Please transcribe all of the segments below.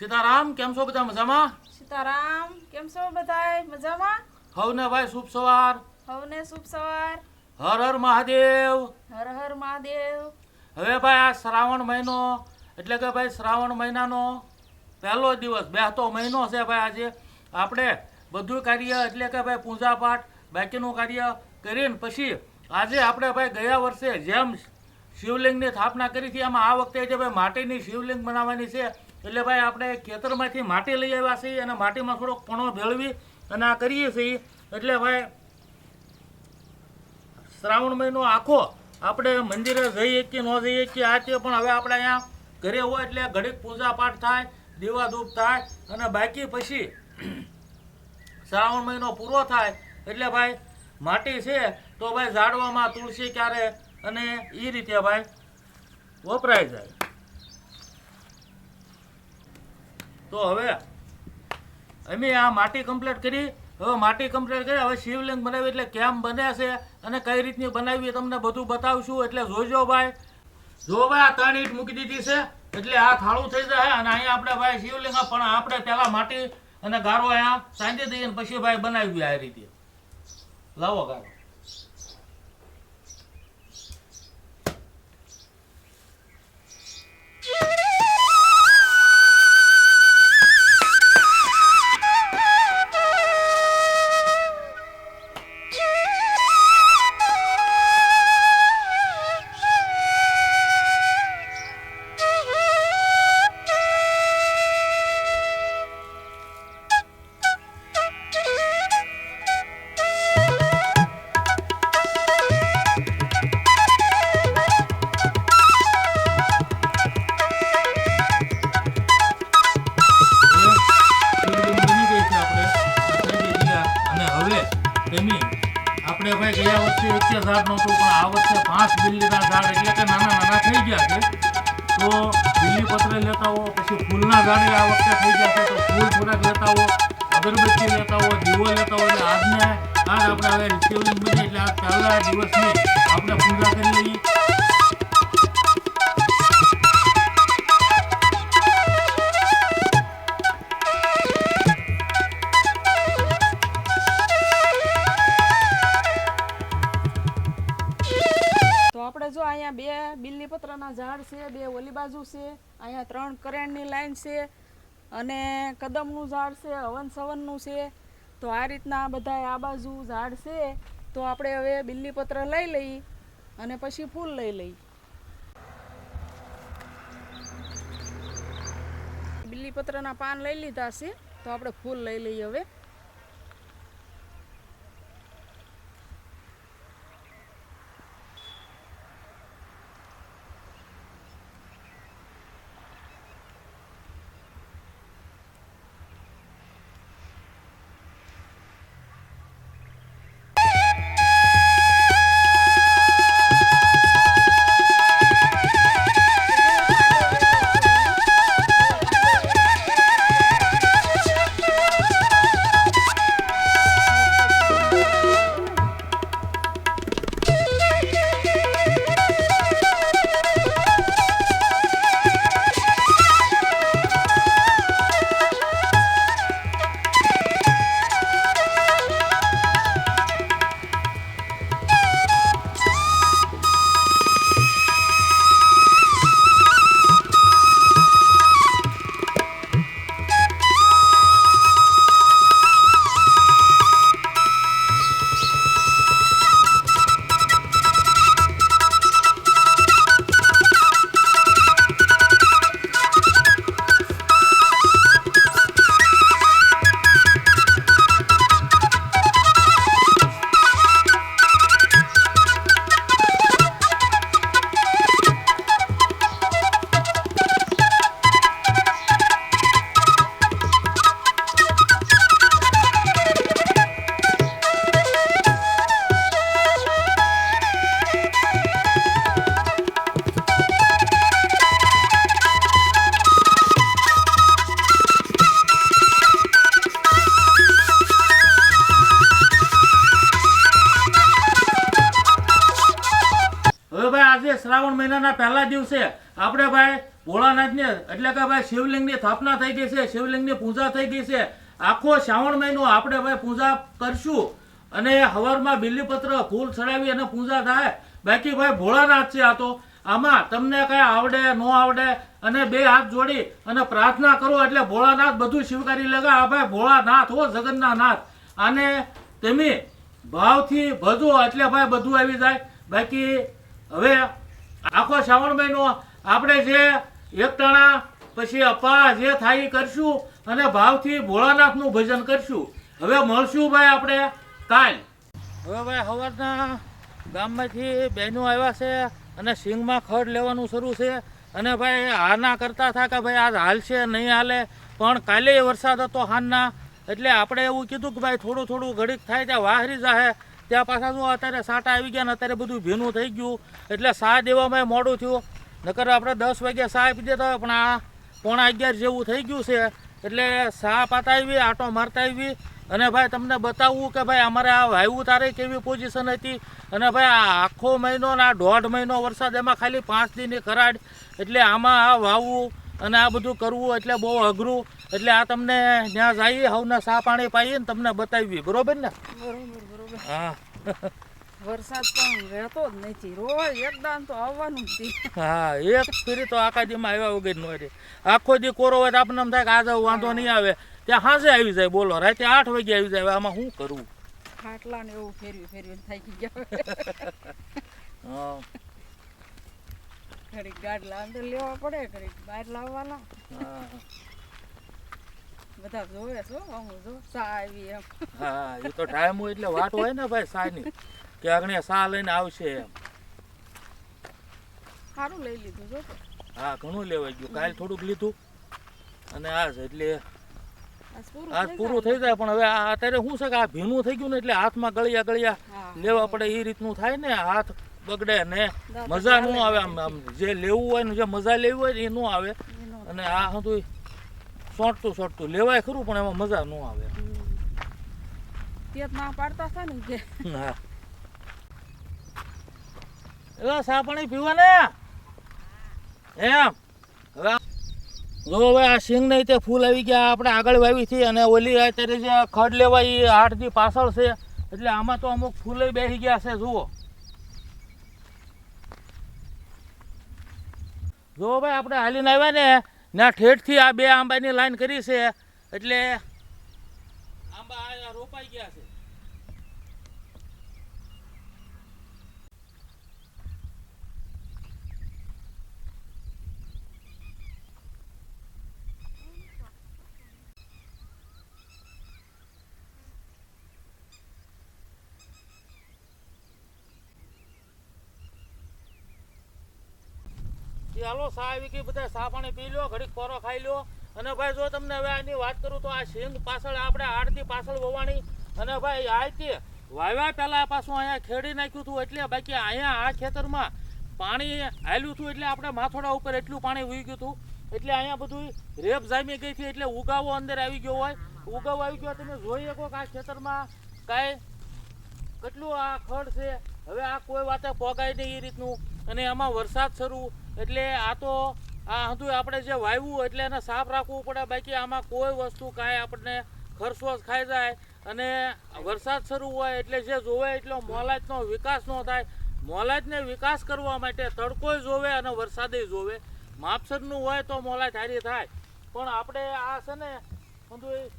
સીતારામ, કેમ છો બધા મજામાં? સીતારામ, કેમ છો બધાય મજામાં? હવને ભાઈ શુભ સવાર. હવને શુભ સવાર. હર હર મહાદેવ. હર હર મહાદેવ. હવે ભાઈ આ શ્રાવણ મહિનો એટલે કે ભાઈ શ્રાવણ મહિનાનો પહેલો દિવસ, બેસતો મહિનો છે ભાઈ. આજે આપણે બધું કાર્ય એટલે કે ભાઈ પૂજા પાઠ બાકીનું કાર્ય કરીને પછી આજે આપણે ભાઈ ગયા વર્ષે જેમ શિવલિંગની સ્થાપના કરી હતી એમાં આ વખતે જે ભાઈ માટીની શિવલિંગ બનાવવાની છે. એટલે ભાઈ આપણે ખેતરમાંથી માટી લઈ આવ્યા છીએ અને માટીમાં થોડોક પણો ભેળવી અને આ કરીએ છીએ. એટલે ભાઈ શ્રાવણ મહિનો આખો આપણે મંદિરે જઈએ કે ન જઈએ કે આ તે, પણ હવે આપણે અહીંયા ઘરે હોય એટલે ઘડીક પૂજા પાઠ થાય, દીવા ધૂપ થાય અને બાકી પછી શ્રાવણ મહિનો પૂરો થાય એટલે ભાઈ માટી છે તો ભાઈ ઝાડવામાં તુલસી ક્યારે અને એ રીતે ભાઈ વપરાય જાય. તો હવે અમે આ માટી કમ્પ્લીટ કરી. હવે માટી કમ્પ્લીટ કરી હવે શિવલિંગ બનાવી એટલે કેમ બને છે અને કઈ રીતની બનાવી તમને બધું બતાવશું. એટલે જોજો ભાઈ. જો ભાઈ આ 3 ઈંટ મૂકી દીધી છે એટલે આ થાળું થઈ જાય અને અહીંયા આપણે ભાઈ શિવલિંગ પણ આપણે પહેલા માટી અને ગારો અહીંયા સાંજી દઈએ પછી ભાઈ બનાવી આ રીતે. લાવો ગારો. આપણે ભાઈ ગયા વર્ષે એક ઝાડ નહોતું પણ આ વર્ષે 5 બિલ્લીના ઝાડ એટલે કે નાના નાના થઈ ગયા છે. તો બિલ્લી પત્ર લેતા હો, પછી ફૂલના ઝાડ આ વખતે થઈ ગયા છે તો ફૂલ થોડાક લેતા હો, અગરબત્તી લેતા હો, દીવો લેતા હો. એટલે આજને આજ આપણે હવે શિવલિંગ બની એટલે આ પહેલા દિવસની આપણે પૂજા કરી લઈએ. આપણે જો અહીંયા 2 બિલ્લીપત્રના ઝાડ છે, 2 ઓલી બાજુ છે, અહીંયા 3 કરેણની લાઈન છે અને કદમનું ઝાડ છે, હવન સવનનું છે. તો આ રીતના બધા આ બાજુ ઝાડ છે. તો આપણે હવે બિલ્લીપત્ર લઈ લઈ અને પછી ફૂલ લઈ લઈ. બિલ્લીપત્રના પાન લઈ લીધા છે તો આપણે ફૂલ લઈ લઈએ હવે. શ્રાવણ મહિનાના પહેલા દિવસે આપણે ભાઈ ભોળાનાથને એટલે કે ભાઈ શિવલિંગની સ્થાપના થઈ ગઈ છે, શિવલિંગની પૂજા થઈ ગઈ છે. આખો શ્રાવણ મહિનો આપણે ભાઈ પૂજા કરશું અને હવારમાં બિલીપત્ર ફૂલ ચડાવી અને પૂજા થાય. બાકી ભાઈ ભોળાનાથ છે આ તો. આમાં તમને કઈ આવડે ન આવડે અને બે હાથ જોડી અને પ્રાર્થના કરો એટલે ભોળાનાથ બધું સ્વીકારી લેગા. આ ભાઈ ભોળાનાથ હો, જગન્નાથ. આને તમે ભાવથી ભજો એટલે ભાઈ બધું આવી જાય. બાકી હવે આખો શ્રાવણ મહિનો આપણે જે એકટાણા પછી અપા જે થાય એ કરશું અને ભાવથી ભોળાનાથનું ભજન કરશું. હવે મળશું ભાઈ આપણે કાલ. હવે ભાઈ સવારના ગામમાંથી બહેનો આવ્યા છે અને સિંગમાં ખડ લેવાનું શરૂ છે. અને ભાઈ હાના કરતા હતા કે ભાઈ આજ હાલશે નહીં હાલે, પણ કાલે વરસાદ હતો હાનના એટલે આપણે એવું કીધું કે ભાઈ થોડું થોડું ઘડીક થાય ત્યાં વાહરી જાહે. ત્યાં પાછા જો અત્યારે સાટા આવી ગયા ને અત્યારે બધું ભીનું થઈ ગયું એટલે સા દેવામાં મોડું થયું. નકર આપણે 10 વાગ્યા સા આપી દેતા હોય, પણ આ 11:15 જેવું થઈ ગયું છે એટલે સા પાતા આવી, આટો મારતા આવી. અને ભાઈ તમને બતાવવું કે ભાઈ અમારે આ વાયુ તારે કેવી પોઝિશન હતી. અને ભાઈ આ આખો મહિનો ને આ 1.5 મહિનો વરસાદ, એમાં ખાલી 5 દિનની કરાડ. એટલે આમાં આ વાવવું અને આ બધું કરવું એટલે બહુ અઘરું. એટલે આ તમને ત્યાં જઈએ હવને સા પાણી પાઈએ ને તમને બતાવી. બરોબર ને? બરોબર. હા. વરસાદ પણ રહેતો જ નથી, રોજ એકદમ તો આવવાનું જ છે. હા, એક ફેરી તો આકાદીમાં આવ્યા વગર નો રહે. આખો દી કોરો હોય તો આપણને એમ થાય કે આજે વાંધો નહીં આવે, ત્યાં સાંજે આવી જાય. બોલો, રાતે 8 વાગે આવી જાય. આમાં શું કરવું? ખાટલા ને એવું ફેરવી થાકી ગયા. હા. ઘડીક ગાડલા અંદર લેવા પડે, ઘડીક બહાર લાવવાના. બધા જોવે છો, હું જો સા આવી એમ. હા, એ તો ટાઈમ હોય એટલે વાટ હોય ને ભાઈ સાની કે અગણે સા લઈને આવશે એમ. સારું લઈ લીધું જો. હા, ઘણું લેવાઈ ગયું. કાલ થોડુંક લીધું અને આજ એટલે આજ પૂરું થઈ જાય. પણ હવે આ અત્યારે શું છે કે આ ભીનું થઈ ગયું ને એટલે હાથમાં ગળિયા લેવા પડે. એ રીતનું થાય ને, હાથ બગડે ને મજા ન આવે. આમ જે લેવું હોય ને જે મજા લેવી હોય ને એ ન આવે. અને આ હતું સોટતું લેવાય ખરું પણ એમાં મજા ન આવે. ના પાડતા હતા ને કે હા, એલા સા પાણી પીવા ને એમ. હવે જો હવે આ સિંગ નહીં તે ફૂલ આવી ગયા આપણે આગળ વાવી હતી. અને ઓલી અત્યારે જે ખડ લેવા એ 8 દી પાછળ છે એટલે આમાં તો અમુક ફૂલે બેસી ગયા છે. જુઓ ભાઈ આપણે હાલીને આવ્યા ને ના ઠેઠથી આ 2 આંબાની લાઈન કરી છે એટલે આંબા આ રોપાઈ ગયા છે. હાલો સા આવી ગઈ, બધા સા પાણી પી લો, ઘડીક કોરો ખાઈ લો. અને ભાઈ જો તમને હવે આની વાત કરું તો આ સિંગ પાછળ આપણે 8 દી પાછળ વવાણી. અને ભાઈ આથી વાવ્યા પહેલાં પાછું અહીંયા ખેડી નાખ્યું હતું. એટલે બાકી અહીંયા આ ખેતરમાં પાણી હાલ્યું હતું એટલે આપણે માથોડા ઉપર એટલું પાણી વહી ગયું હતું. એટલે અહીંયા બધું રેપ જામી ગઈ હતી એટલે ઉગાવો અંદર આવી ગયો હોય. ઉગાવો આવી ગયો તમે જોઈ શકો કે આ ખેતરમાં કાંઈ કેટલું આ ખડ છે. હવે આ કોઈ વાતે પોગાય નહીં એ રીતનું. અને આમાં વરસાદ શરૂ એટલે આ તો આ હતું આપણે જે વાવ્યું એટલે એને સાફ રાખવું પડે. બાકી આમાં કોઈ વસ્તુ કાંઈ આપણને ખર્ચો જ ખાઈ જાય. અને વરસાદ શરૂ હોય એટલે જે જોવે એટલો મોલાજનો વિકાસ ન થાય. મોલાજને વિકાસ કરવા માટે તડકોય જોવે અને વરસાદે જોવે. માપસરનું હોય તો મોલાજ હારી થાય. પણ આપણે આ છે ને બધું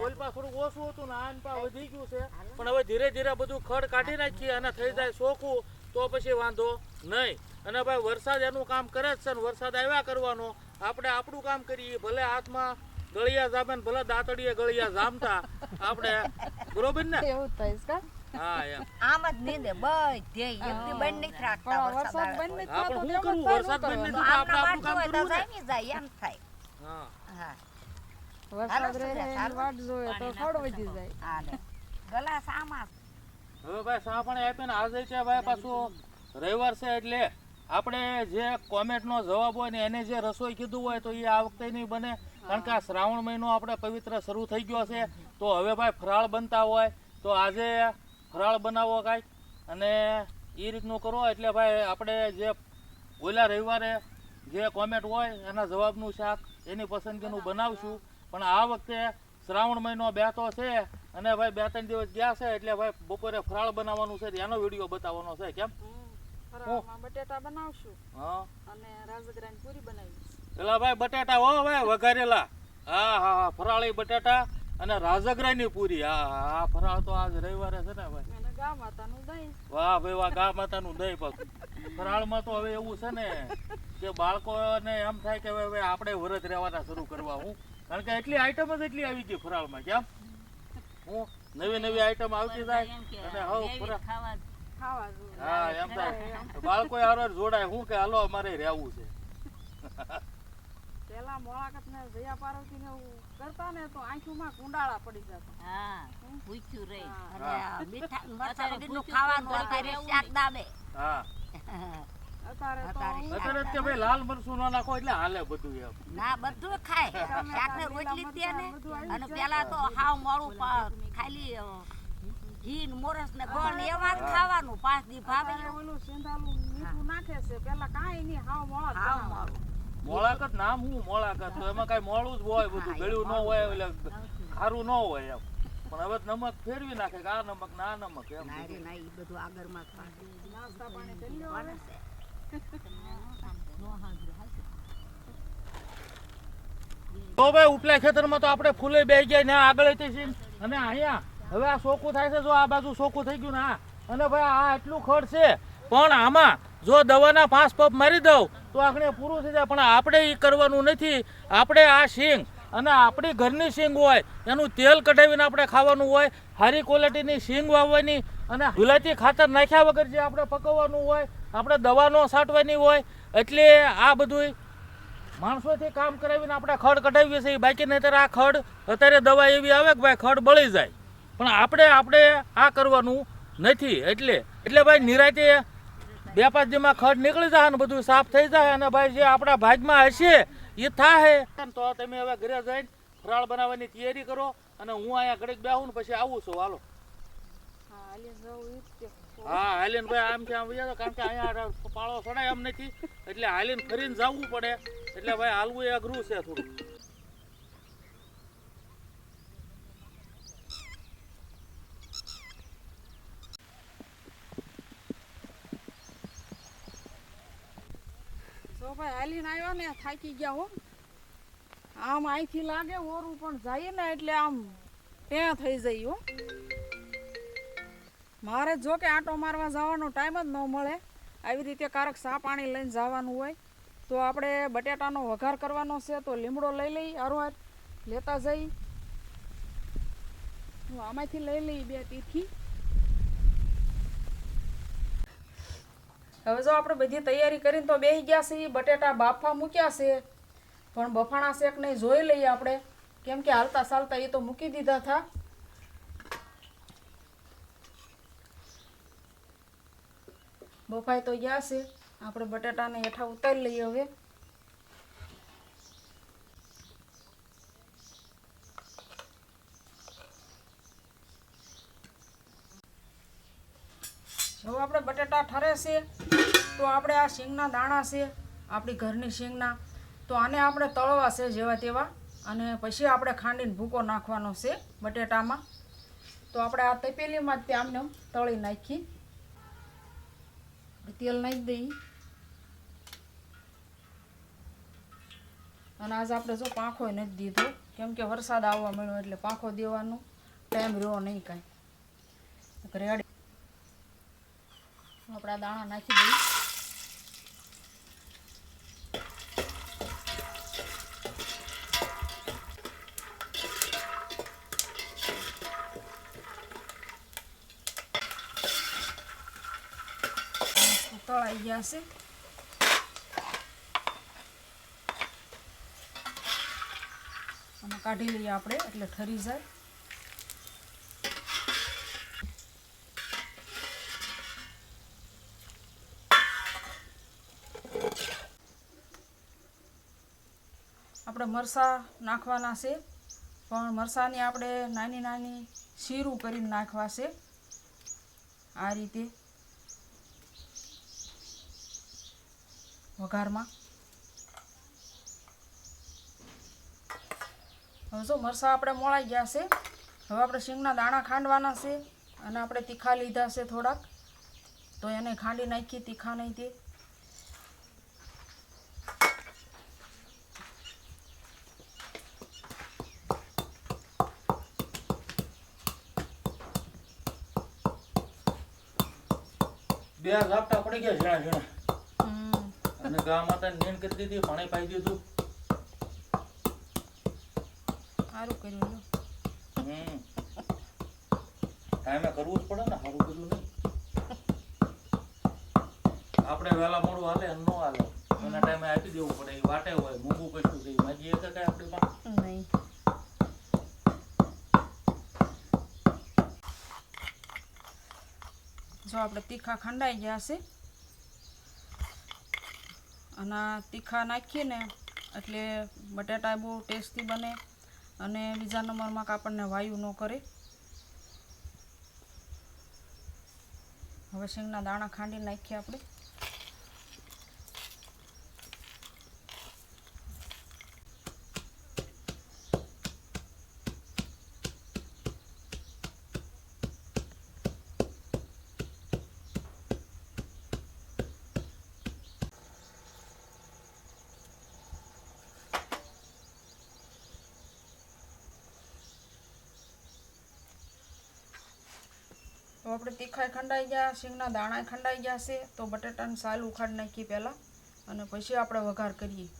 ઓલપા થોડુંક ઓછું હતું ને આનપા વધી ગયું છે. પણ હવે ધીરે ધીરે બધું ખડ કાઢી નાખીએ અને થઈ જાય ચોખ્ખું તો પછી વાંધો નહીં. અને ભાઈ વરસાદ એનું કામ કરે જ છે ને વરસાદ આવ્યા કરવાનો. આપણે આપણું કામ કરીએ, ભલે હાથમાં ગળિયા જામે ને ભલે દાંતડીએ ગળિયા જામતા આપણે. બરોબર ને? એવું થાય કા? હા એમ. આમ જ નીંદે બધે એકદી બંધ નહીં રાખતા વરસાદ બંધ નથી આપણે થતો શું કરવું? વરસાદ બંધ નથી થતો, આપણે આપણું કામ કરવું ને. જાય ને જાય એમ થાય. હા. હા વરસાદ રહે એની વાટ જોવે તો ખડ વધી જાય. હા લે ગલાસ આમાં હવે ભાઈ સા પાણી આપીને આજે છે ભાઈ પાછું રવિવાર છે એટલે આપણે જે કોમેન્ટનો જવાબ હોય ને એને જે રસોઈ કીધું હોય તો એ આ વખતે નહીં બને. કારણ કે આ શ્રાવણ મહિનો આપણે પવિત્ર શરૂ થઈ ગયો છે તો હવે ભાઈ ફરાળ બનતા હોય તો આજે ફરાળ બનાવો કાંઈક અને એ રીતનું કરો. એટલે ભાઈ આપણે જે ઓલા રવિવારે જે કોમેન્ટ હોય એના જવાબનું શાક એની પસંદગીનું બનાવશું. પણ આ વખતે શ્રાવણ મહિનો બેઠો છે અને ભાઈ 2-3 દિવસ ગયા છે એટલે ભાઈ બપોરે ફરાળ બનાવવાનું છે એનો વિડીયો બતાવવાનો છે. કેમ? ફરાળમાં બટેટા બનાવશું હા અને રાજગરાની પૂરી બનાવીશું. પેલા ભાઈ બટાટા હો ભાઈ વઘારેલા. હા હા હા ફરાળી બટાટા અને રાજગરાની પૂરી. હા હા ફરાળ તો આજ રવિવારે છે ને ભાઈ. અને ગા માતાનું દહીં. વાહ ભાઈ વાહ ગા માતાનું દહીં પાછું. ફરાળમાં તો હવે એવું છે ને કે બાળકોને એમ થાય કે હવે આપણે વ્રત રહેવાના શરૂ કરવા. હું કારણ કે એટલી આઈટમ જ એટલી આવી ગઈ ફરાળમાં. કેમ હું નવી નવી આઈટમ આવતી જાય અને હવે ખાવા જોઈએ. હા એમ થાય બાળકો હારો જોડાય. હું કે હાલો અમારે રહેવું છે. પેલા મોળાકત ને જયા પાર્વતી ને એવું કરતા ને તો આંખોમાં કુંડાળા પડી જતા. હા પૂછ્યું રે હા. અને મીઠા મરચાં ખાવાનું અત્યારે શાક દાબે હા અત્યારે તો અત્યારે કે ભાઈ લાલ મરચું ન નાખો એટલે હાલે બધું એમ. ના બધું ખાય શાક ને રોટલી દે ને અને પેલા તો હાવ મોડું ખાલી ઘી ને મોરસ ને ગોળ ને એમાં જ ખાવાનું 5 દી ભાવે અત્યારે ઓલું સેંધાલું મીઠું નાખે છે. પેલા કાંઈ નહીં, હાવ મોળા જ હાવ બનાવવાના. મોડું મોળાકત નામ હું મોળાકત તો એમાં કઈ મોળું જ હોય બધું ગળ્યું ન હોય એટલે ખારું ન હોય એમ. પણ હવે નમક ફેરવી નાખે કે આ નમક ના નમક એમ. ના રે ના ઈ બધું આગળમાં જ પાડે. નાસ્તા પાણી કરી લ્યો હવે. તો ભાઈ ઉપલા ખેતરમાં તો આપણે ફૂલે બેસી ગયા ને આગળ અને અહીંયા હવે આ સોકું થાય છે. જો આ બાજુ સોકું થઈ ગયું ને અને ભાઈ આ એટલું ખડ છે પણ આમાં જો દવાના 5 પંપ મારી દઉં તો આખણે પૂરું થઈ જાય. પણ આપણે એ કરવાનું નથી. આપણે આ શીંગ અને આપણી ઘરની શીંગ હોય એનું તેલ કઢાવીને આપણે ખાવાનું હોય. સારી ક્વોલિટીની શીંગ વાવવાની અને ગુલાતી ખાતર નાખ્યા વગર જે આપણે પકવવાનું હોય. આપણે દવા ન છાંટવાની હોય. એટલે આ બધું માણસોથી કામ કરાવીને આપણે ખડ કઢાવીએ છીએ. બાકી નહીંતર આ ખડ અત્યારે દવા એવી આવે કે ભાઈ ખડ બળી જાય. પણ આપણે આ કરવાનું નથી. એટલે ભાઈ નિરાંતે 2-5 દીમાં ખડ નીકળી જાય ને બધું સાફ થઈ જાય અને ભાઈ જે આપણા ભાગમાં હશે એ થાય. તો તમે હવે ઘરે જઈને ફરાળ બનાવવાની તૈયારી કરો અને હું અહીંયા ઘડીક બેહું ને પછી આવું છું. હાલો હા હાલી જવું ઈ જ તે. હા હાલીને ભાઈ આમ થી આમ વયા કારણ કે અહીંયા પાળો સડાય એમ નથી એટલે હાલીને ફરીને જવું પડે. એટલે ભાઈ હાલવું એ અઘરું છે થોડું. જો ભાઈ હાલીને આવ્યા ને થાકી ગયા હો. આમ અહીંથી લાગે ઓરું પણ જઈએ ને એટલે આમ ત્યાં થઈ જાય હો. મારે જો કે આંટો મારવા જવાનો ટાઈમ જ ન મળે. આવી રીતે કારક ચા પાણી લઈને જવાનું હોય તો આપણે બટેટાનો વઘાર કરવાનો છે તો લીમડો લઈ લઈ આરોહાર લેતા જઈ. હું આમાંથી લઈ લઈ 2 તીખી. હવે જો આપણે બધી તૈયારી કરીને તો બેસી ગયા છીએ. બટેટા બાફવા મૂક્યા છે પણ બફાણા શેક નહીં જોઈ લઈએ આપણે. કેમ કે હાલતા ચાલતા એ તો મૂકી દીધા હતા. બફાઈ તો ગયા છે. આપણે બટાટાને હેઠા ઉતારી લઈએ હવે. જો આપણે બટાટા ઠરે છે તો આપણે આ શીંગના દાણા છે આપણી ઘરની શીંગના તો આને આપણે તળવા છે જેવા તેવા અને પછી આપણે ખાંડીને ભૂકો નાખવાનો છે બટેટામાં. તો આપણે આ તપેલીમાં જ આમને તળી નાખી તેલ નાખી દઈએ. અને આજ આપણે જો પાંખો નથી દીધો કેમ કે વરસાદ આવવા મળ્યો એટલે પાંખો દેવાનો ટાઈમ રહ્યો નહીં કાંઈ. રેડી આપણા દાણા નાખી દઈએ. તળાઈ ગયા છે. અને કાઢી લઈએ આપણે એટલે ઠરી જાય. આપણે મરચાં નાખવાના છે પણ મરચાંની આપણે નાની નાની શીરું કરીને નાખવા છે આ રીતે. વઘારમાં. હવે જો મરચાં આપણે મોળાઈ ગયા છે. હવે આપણે શીંગના દાણા ખાંડવાના છે અને આપણે તીખા લીધા છે થોડાક, તો એને ખાંડી નાખી, તીખા નહીં તે. બે ઝાપટા પડી ગયા ઝીણા ઝીણા અને ગા માતા નીણ કરી દીધી, પાણી પાઈ દીધું. સારું કર્યું લો. ટાઈમે કરવું જ પડે ને, સારું કર્યું નહીં. આપણે વહેલા મોડું હાલે ન હાલે, એના ટાઈમે આપી દેવું પડે. એ વાટે હોય મૂંગું કશું થઈ માજી એક કઈ આપણી પાસે નહીં. જો આપણે તીખા ખંડાઈ ગયા છે અને તીખા નાખીએ ને એટલે બટાટા બહુ ટેસ્ટી બને અને બીજા નંબરમાં આપણને વાયુ ન કરે. હવે શીંગના દાણા ખાંડી નાખીએ આપણે. તો આપણે તીખાઈ ખંડાઈ ગયા, શીંગના દાણા ખંડાઈ ગયા છે, તો બટાટાની સાલ ઉખાડી નાખી પહેલાં અને પછી આપણે વઘાર કરીએ.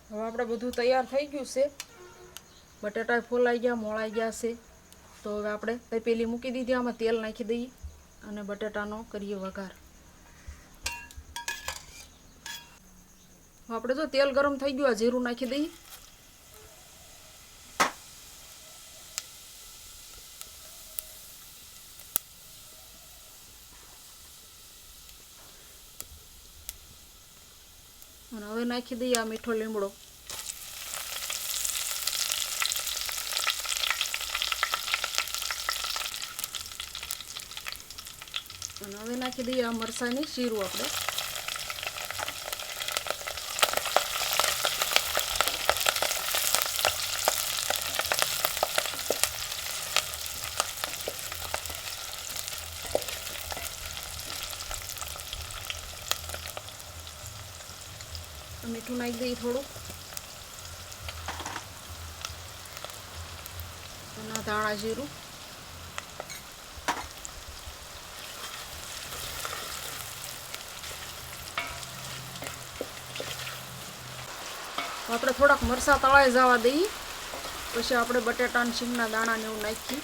હવે આપણે બધું તૈયાર થઈ ગયું છે. બટાટા ફોલાઈ ગયા, મોળાઈ ગયા છે. તો હવે આપણે તપેલી મૂકી દીધી, આમાં તેલ નાખી દઈએ અને બટાટાનો કરીએ વઘાર. આપણે જો તેલ ગરમ થઈ ગયું, આ જીરું નાખી દઈએ. અને હવે નાખી દઈએ આ મીઠો લીમડો. અને હવે નાખી દઈએ આ મરચાંની શીરું આપણે. મીઠું નાખી દઈએ થોડું અને ધાણા જીરું. આપણે થોડાક મરચાં તળાઈ જવા દઈએ, પછી આપણે બટાટા અને શીંગના દાણા ને એવું નાખીએ.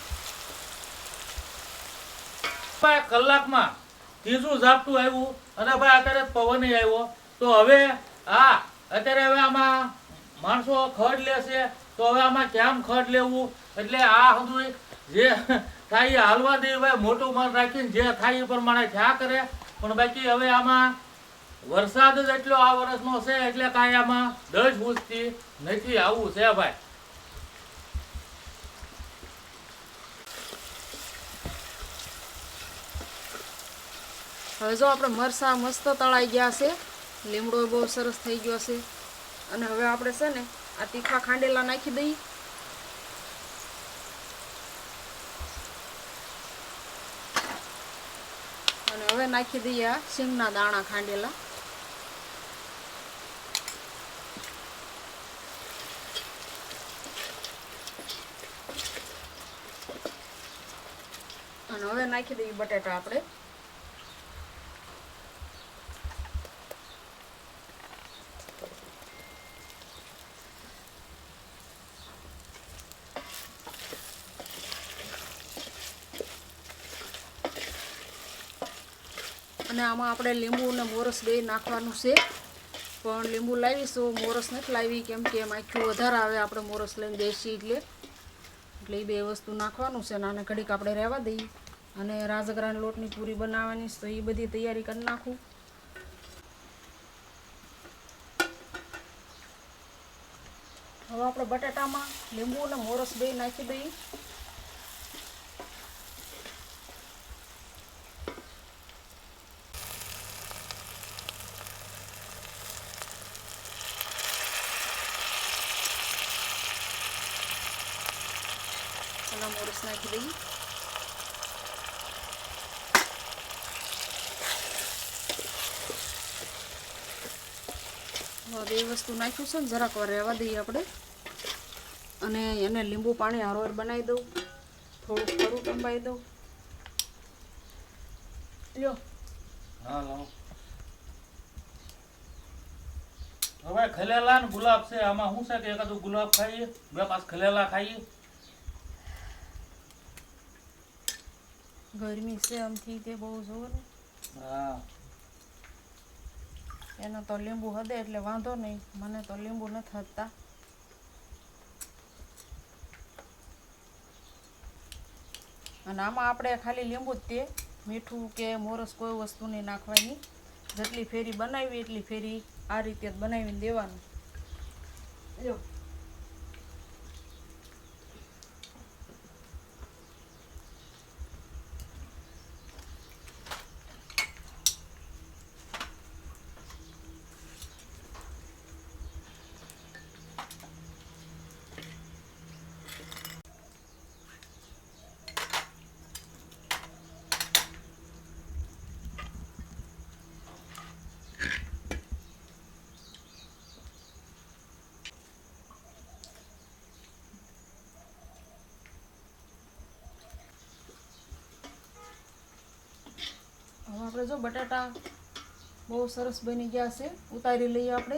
કલાકમાં ત્રીજું ઝાપટું આવ્યું અને ભાઈ અત્યારે પવન આવ્યો. તો હવે અત્યારે હવે આમાં માણસો ખડ લેશે, તો હવે આમાં કેમ ખડ લેવું? એટલે આ બધું જે થાય એ હાલવા દે ભાઈ, મોટું મન રાખીને જે થાય એ પ્રમાણે થયા કરે. પણ બાકી હવે આમાં વરસાદ જ એટલો આ વર્ષનો છે એટલે કાંઈ આમાં દજ પૂછતી નથી. આવું છે ભાઈ. હવે જો આપણે મરચાં મસ્ત તળાઈ ગયા છે, લીમડો બહુ સરસ થઈ ગયો છે. અને હવે આપણે છે ને આ તીખા ખાંડેલા નાખી દઈએ. અને હવે નાખી દઈએ આ શીંગના દાણા ખાંડેલા. અને હવે નાખી દઈએ બટાટા આપણે. અને આમાં આપણે લીંબુ અને મોરસ બે નાખવાનું છે. પણ લીંબુ લાવીશું, મોરસ નથી લાવી કેમ કે માખીઓ વધારે આવે આપણે મોરસ લઈને દેશી એટલે એ બે વસ્તુ નાખવાનું છે. અને આને ઘડીક આપણે રહેવા દઈએ. અને રાજગરાના લોટની પૂરી બનાવવાની છે તો એ બધી તૈયારી કરી નાખું. હવે આપણે બટાટામાં લીંબુ અને મોરસ બે નાખી દઈએ. મોરસ નાખી દઈએ. બે વસ્તુ નાખ્યું છે ને જરાક વાર રહેવા દઈએ આપણે. અને એને લીંબુ પાણી હારોર બનાવી દઉં, થોડુંક ખરું ટંબાઈ દઉં. લ્યો હા લાવો. હવે ખલેલા ને ગુલાબ છે, આમાં શું છે કે એકાદું ગુલાબ ખાઈએ, બે પાંચ ખલેલા ખાઈએ. ગરમી છે આમથી તે બહુ જોવો ને. હા એને તો લીંબુ હદે એટલે વાંધો નહીં, મને તો લીંબુ નથી હદતા. અને આમાં આપણે ખાલી લીંબુ જ તે મીઠું કે મોરસ કોઈ વસ્તુ નહીં નાખવાની. જેટલી ફેરી બનાવી એટલી ફેરી આ રીતે જ બનાવીને દેવાનું. જો હવે આપણે જો બટાટા બહુ સરસ બની ગયા છે, ઉતારી લઈએ આપણે.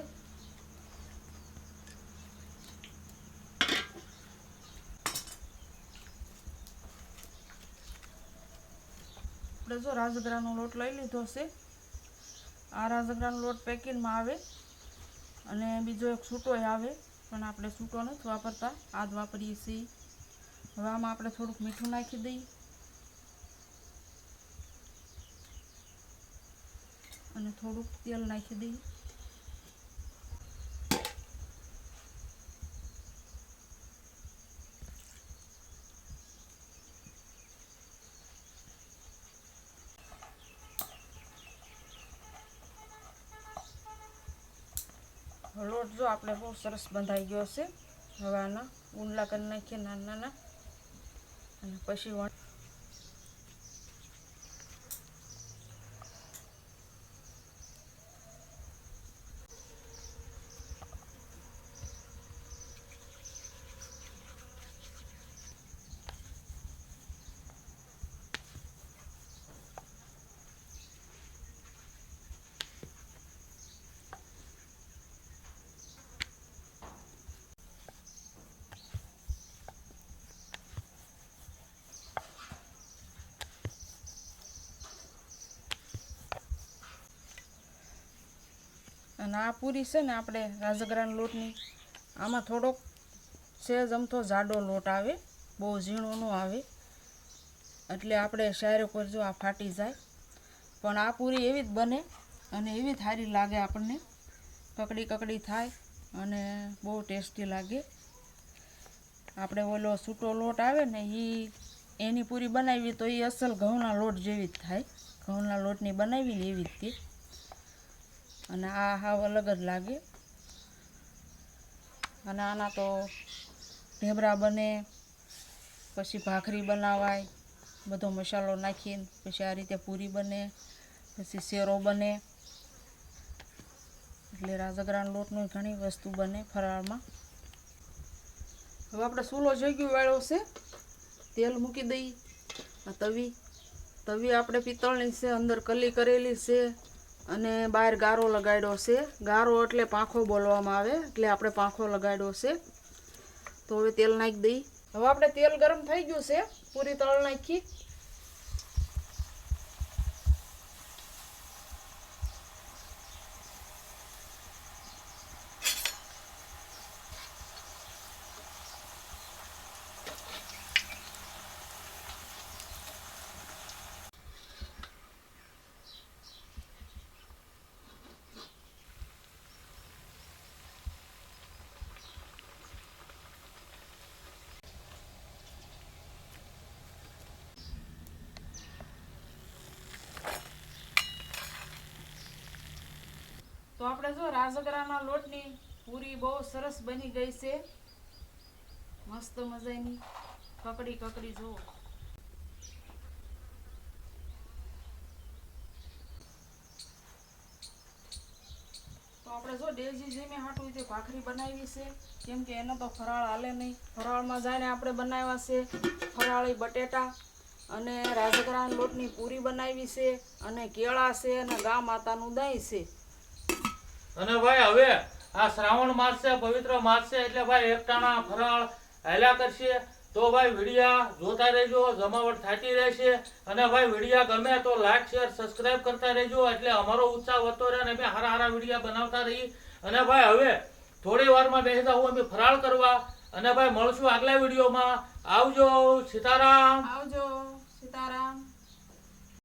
આપણે જો રાજગરાનો લોટ લઈ લીધો છે. આ રાજગરાનો લોટ પેકિંગમાં આવે અને બીજો એક છૂટોય આવે, પણ આપણે છૂટો નથી વાપરતા, આ જ વાપરીએ છીએ. હવે આમાં આપણે થોડુંક મીઠું નાખી દઈએ અને થોડુંક તેલ નાખી દઈએ. લોટ જો આપણે બહુ સરસ બંધાઈ ગયો છે. હવે આના ઊંડલા કરી નાખીએ નાના નાના, અને પછી અને આ પૂરી છે ને આપણે રાજગરાના લોટની, આમાં થોડોક સહેજ અમથો જાડો લોટ આવે, બહુ ઝીણો ન આવે, એટલે આપણે શાયર ઉપર જો આ ફાટી જાય. પણ આ પૂરી એવી જ બને અને એવી જ સારી લાગે આપણને, કકડી કકડી થાય અને બહુ ટેસ્ટી લાગે. આપણે ઓલો છૂટો લોટ આવે ને એની પૂરી બનાવી તો એ અસલ ઘઉંના લોટ જેવી જ થાય, ઘઉંના લોટની બનાવી ને એવી જ તે. અને આ હાવ અલગ જ લાગે. અને આના તો ઢેબરા બને, પછી ભાખરી બનાવાય, બધો મસાલો નાખીને પછી આ રીતે પૂરી બને, પછી શેરો બને. એટલે રાજગરાના લોટની ઘણી વસ્તુ બને ફરાળમાં. હવે આપણે ચૂલો જોગ્યો વાળો છે, તેલ મૂકી દઈએ. આ તવી આપણે પિત્તળની છે, અંદર કલી કરેલી છે અને બહાર ગારો લગાડ્યો છે. ગારો એટલે પાંખો બોલવામાં આવે, એટલે આપણે પાંખો લગાડ્યો છે. તો હવે તેલ નાખી દઈએ. હવે આપણે તેલ ગરમ થઈ ગયું છે, પૂરી તળ નાખી. આપણે જો રાજગરાના લોટની પૂરી બહુ સરસ બની ગઈ છે, મસ્ત મજાની કકડી કકડી જુઓ. તો આપણે જો ડેજી જેમે હાટું જે ભાખરી બનાવી છે, કેમ કે એનો તો ફરાળ હાલે નહીં. ફરાળમાં જઈને આપણે બનાવ્યા છે ફરાળી બટેટા અને રાજગરાના લોટની પૂરી બનાવી છે અને કેળા છે અને ગા માતાનું દહીં છે. અને ભાઈ હવે આ શ્રાવણ માસ છે, પવિત્ર માસ છે, એટલે ભાઈ એકટાણા ફરાળ હાલ્યા કરશે. તો ભાઈ વિડીયા જોતા રહેજો, જમાવટ થતી રહેશે. અને ભાઈ વિડીયા ગમે તો લાઈક શેર સબસ્ક્રાઇબ કરતા રહેજો, એટલે અમારો ઉત્સાહ વધતો રહે અને અમે હારા હારા વિડીયા બનાવતા રહી. અને ભાઈ હવે થોડી વારમાં બેસી જાઉં અમે ફરાળ કરવા. અને ભાઈ મળશું આગલા વિડીયોમાં. આવજો. સીતારામ. આવજો. સીતારામ.